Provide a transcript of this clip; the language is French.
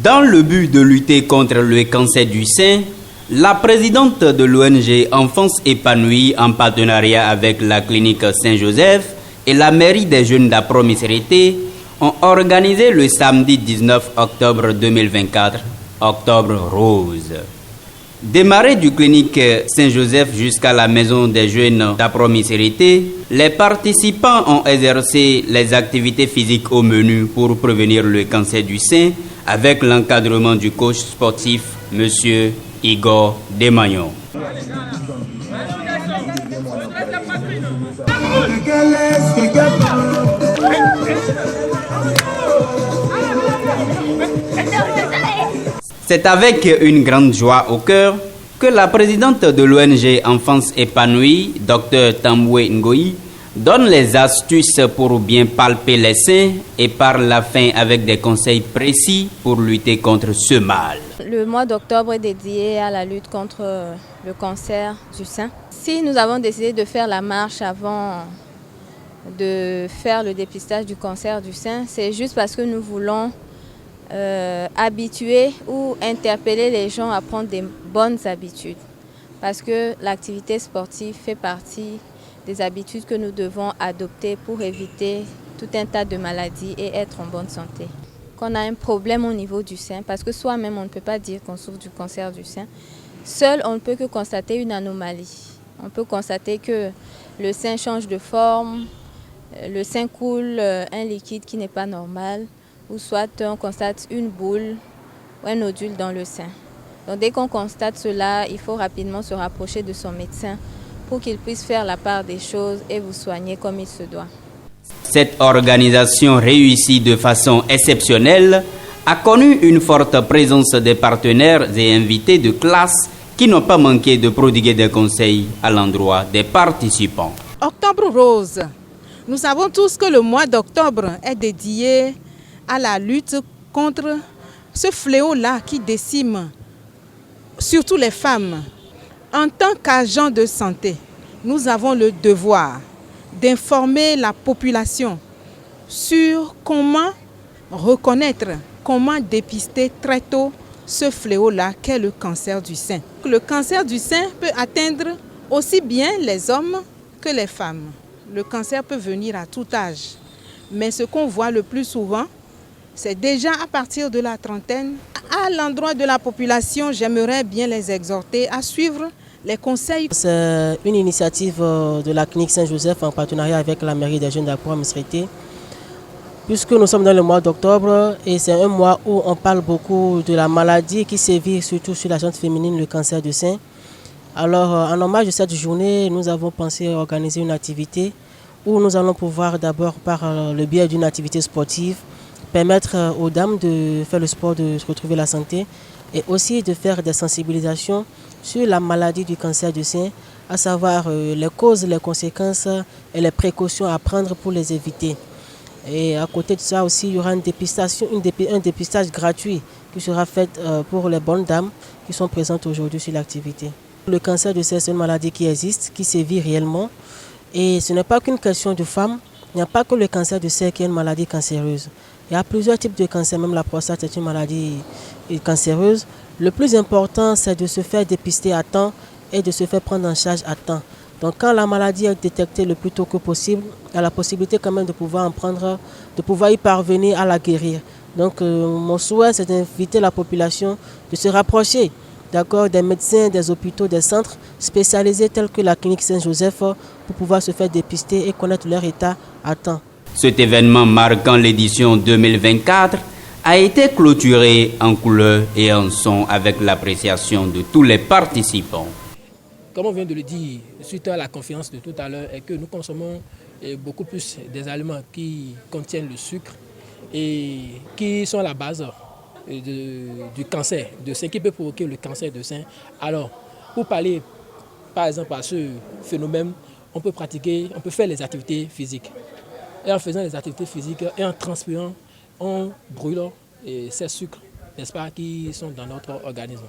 Dans le but de lutter contre le cancer du sein, la présidente de l'ONG Enfance épanouie en partenariat avec la clinique Saint-Joseph et la mairie des jeunes d'Apro-Misérité ont organisé le samedi 19 octobre 2024, Octobre Rose. Démarré du clinique Saint-Joseph jusqu'à la maison des jeunes d'Apro-Misérité, les participants ont exercé les activités physiques au menu pour prévenir le cancer du sein avec l'encadrement du coach sportif M. Igor Demagnon. C'est avec une grande joie au cœur que la présidente de l'ONG Enfance épanouie, Dr Tamboué Ngoï, donne les astuces pour bien palper les seins et par la fin avec des conseils précis pour lutter contre ce mal. Le mois d'octobre est dédié à la lutte contre le cancer du sein. Si nous avons décidé de faire la marche avant de faire le dépistage du cancer du sein, c'est juste parce que nous voulons habituer ou interpeller les gens à prendre des bonnes habitudes. Parce que l'activité sportive fait partie des habitudes que nous devons adopter pour éviter tout un tas de maladies et être en bonne santé. Qu'on a un problème au niveau du sein, parce que soi-même on ne peut pas dire qu'on souffre du cancer du sein. Seul on ne peut que constater une anomalie. On peut constater que le sein change de forme, le sein coule un liquide qui n'est pas normal, ou soit on constate une boule ou un nodule dans le sein. Donc dès qu'on constate cela, il faut rapidement se rapprocher de son médecin pour qu'il puisse faire la part des choses et vous soigner comme il se doit. Cette organisation réussie de façon exceptionnelle a connu une forte présence des partenaires et invités de classe qui n'ont pas manqué de prodiguer des conseils à l'endroit des participants. Octobre Rose. Nous savons tous que le mois d'octobre est dédié à la lutte contre ce fléau-là qui décime surtout les femmes. En tant qu'agents de santé, nous avons le devoir d'informer la population sur comment reconnaître, comment dépister très tôt ce fléau-là qu'est le cancer du sein. Le cancer du sein peut atteindre aussi bien les hommes que les femmes. Le cancer peut venir à tout âge, mais ce qu'on voit le plus souvent, c'est déjà à partir de la trentaine. À l'endroit de la population, j'aimerais bien les exhorter à suivre les conseils. C'est une initiative de la clinique Saint-Joseph en partenariat avec la mairie des jeunes d'Apro-Misérité. Puisque nous sommes dans le mois d'octobre et c'est un mois où on parle beaucoup de la maladie qui sévit surtout sur la gente féminine, le cancer du sein. Alors en hommage de cette journée, nous avons pensé organiser une activité où nous allons pouvoir d'abord par le biais d'une activité sportive permettre aux dames de faire le sport, de retrouver la santé et aussi de faire des sensibilisations sur la maladie du cancer du sein, à savoir les causes, les conséquences et les précautions à prendre pour les éviter. Et à côté de ça aussi, il y aura un dépistage gratuit qui sera fait pour les bonnes dames qui sont présentes aujourd'hui sur l'activité. Le cancer du sein, c'est une maladie qui existe, qui sévit réellement. Et ce n'est pas qu'une question de femmes. Il n'y a pas que le cancer du sein qui est une maladie cancéreuse. Il y a plusieurs types de cancers, même la prostate est une maladie cancéreuse. Le plus important, c'est de se faire dépister à temps et de se faire prendre en charge à temps. Donc quand la maladie est détectée le plus tôt que possible, il y a la possibilité quand même de pouvoir y parvenir à la guérir. Donc mon souhait, c'est d'inviter la population de se rapprocher des médecins, des hôpitaux, des centres spécialisés tels que la clinique Saint-Joseph pour pouvoir se faire dépister et connaître leur état à temps. Cet événement marquant l'édition 2024 a été clôturé en couleur et en son avec l'appréciation de tous les participants. Comme on vient de le dire, suite à la conférence de tout à l'heure, est que nous consommons beaucoup plus des aliments qui contiennent le sucre et qui sont à la base du cancer de sein, qui peut provoquer le cancer de sein. Alors, pour parler par exemple à ce phénomène, on peut faire les activités physiques. Et en faisant les activités physiques et en transpirant, on brûle ces sucres, n'est-ce pas, qui sont dans notre organisme.